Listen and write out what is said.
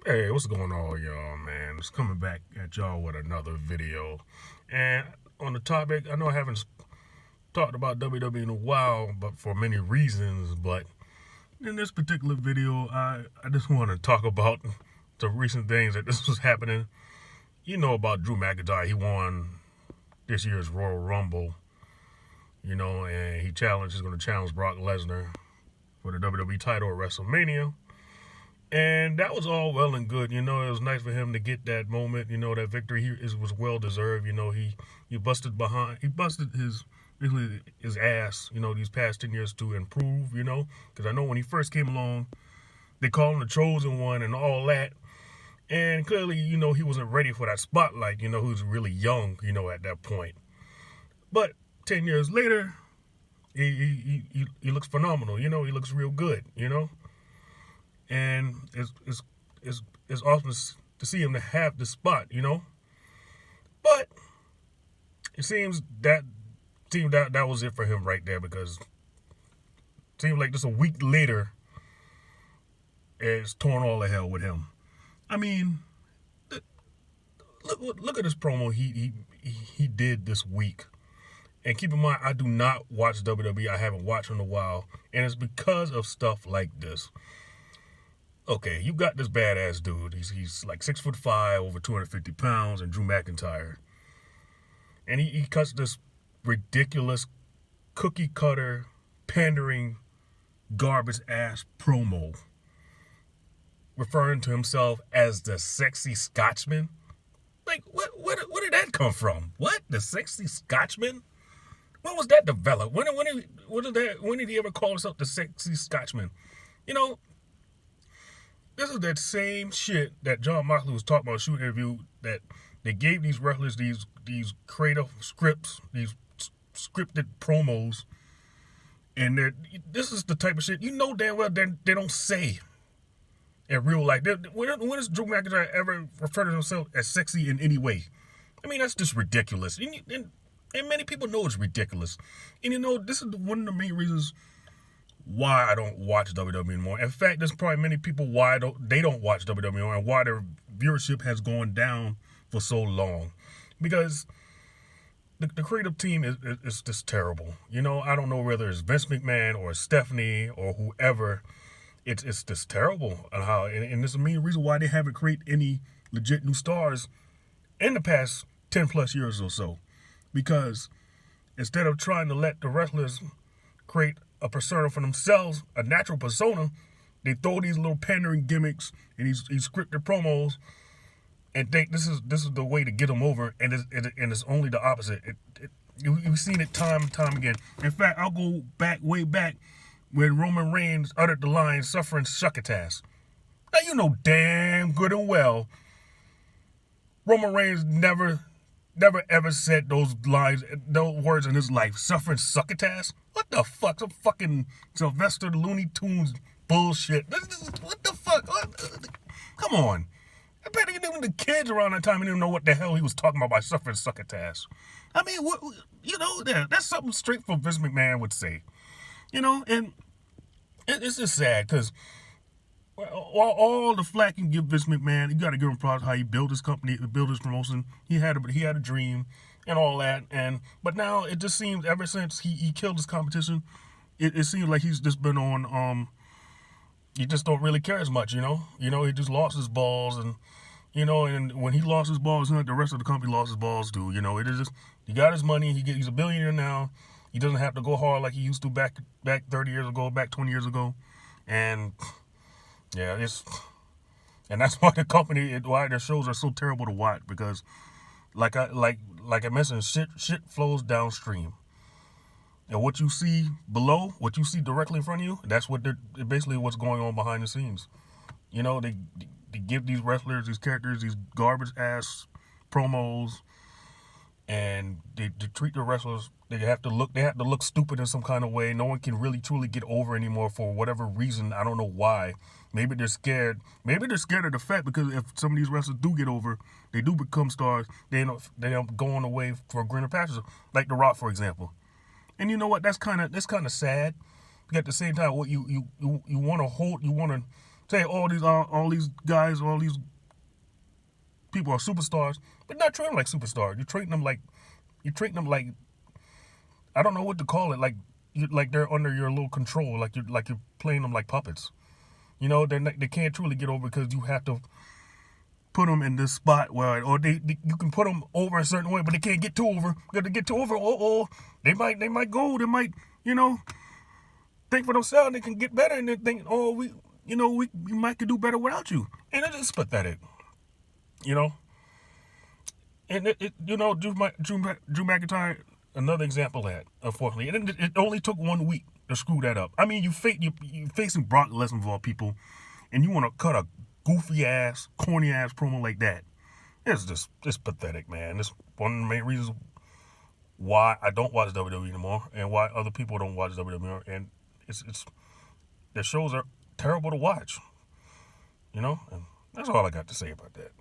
Hey, what's going on, y'all, man? Just coming back at y'all with another video. And on the topic, I know I haven't talked about WWE in a while, but for many reasons. But in this particular video, I just want to talk about the recent things that this was happening. You know about Drew McIntyre. He won this year's Royal Rumble, and he's going to challenge Brock Lesnar for the WWE title at WrestleMania. And that was all well and good. It was nice for him to get that moment. That victory was well deserved. He busted his ass. These past 10 years to improve. Because I know when he first came along, they called him the chosen one and all that. And clearly, he wasn't ready for that spotlight. He was really young. At that point. But 10 years later, he looks phenomenal. He looks real good. And it's awesome to see him to have the spot, But it seems that was it for him right there, because it seems like just a week later, it's torn all the hell with him. I mean, look at this promo he did this week. And keep in mind, I do not watch WWE. I haven't watched in a while, and it's because of stuff like this. Okay, you got this badass dude. He's like 6'5", over 250 pounds, and Drew McIntyre. And he cuts this ridiculous cookie cutter, pandering, garbage ass promo, referring to himself as the sexy Scotsman. Like, where did that come from? What? The sexy Scotsman? When was that developed? When did he ever call himself the sexy Scotsman? This is that same shit that John Moxley was talking about in a shoot interview, that they gave these wrestlers these creative scripts, these scripted promos, and this is the type of shit damn well they don't say in real life. When has Drew McIntyre ever referred to himself as sexy in any way? I mean, that's just ridiculous, and many people know it's ridiculous. And this is one of the main reasons why I don't watch WWE anymore. In fact, there's probably many people why they don't watch WWE anymore, and why their viewership has gone down for so long. Because the creative team is just terrible. I don't know whether it's Vince McMahon or Stephanie or whoever. It's just terrible. And there's a main reason why they haven't created any legit new stars in the past 10 plus years or so. Because instead of trying to let the wrestlers create a persona for themselves, a natural persona, they throw these little pandering gimmicks and these scripted promos, and think this is the way to get them over, and it's only the opposite. You've seen it time and time again. In fact, I'll go way back when Roman Reigns uttered the line "suffering succotash." Now you know damn good and well Roman Reigns never ever said those words in his life. Suffering succotash? What the fuck? Some fucking Sylvester Looney Tunes bullshit. What the fuck? Come on. I bet even the kids around that time didn't know what the hell he was talking about by suffering succotash. I mean, that's something straight from Vince McMahon would say. And it's just sad, because while all the flack you give Vince McMahon, you got to give him props how he built his company, built his promotion. He had a dream and all that, but now it just seems ever since he killed his competition, it seems like he's just been on he just don't really care as much. He just lost his balls, and and when he lost his balls, the rest of the company lost his balls too. It is just, he got his money. He's a billionaire now. He doesn't have to go hard like he used to back 30 years ago, back 20 years ago, and yeah, and that's why why their shows are so terrible to watch, because like I mentioned, shit flows downstream. And what you see below, what you see directly in front of you, that's basically what's going on behind the scenes. They give these wrestlers, these characters, these garbage ass promos, and they treat the wrestlers. They have to look stupid in some kind of way. No one can really truly get over anymore for whatever reason. I don't know why. Maybe they're scared. Maybe they're scared of the fact, because if some of these wrestlers do get over, they do become stars, they end up going away for greener pastures, like The Rock, for example. And you know what? That's kind of sad. But at the same time, what you want to say all these guys, all these people are superstars, but not treat them like superstars. You're treating them like I don't know what to call it, like they're under your little control, like you're playing them like puppets. You know, they can't truly get over because you have to put them in this spot where, or you can put them over a certain way, but they can't get too over. Because to get too over, they might go, they might, think for themselves. They can get better, and they think, we might could do better without you, and it's just pathetic, And Drew McIntyre, another example of that, unfortunately, and it only took 1 week to screw that up. I mean, you facing Brock Lesnar of all people, and you want to cut a goofy ass, corny ass promo like that. It's pathetic, man. It's one of the main reasons why I don't watch WWE anymore, and why other people don't watch WWE anymore. And the shows are terrible to watch, and that's all I got to say about that.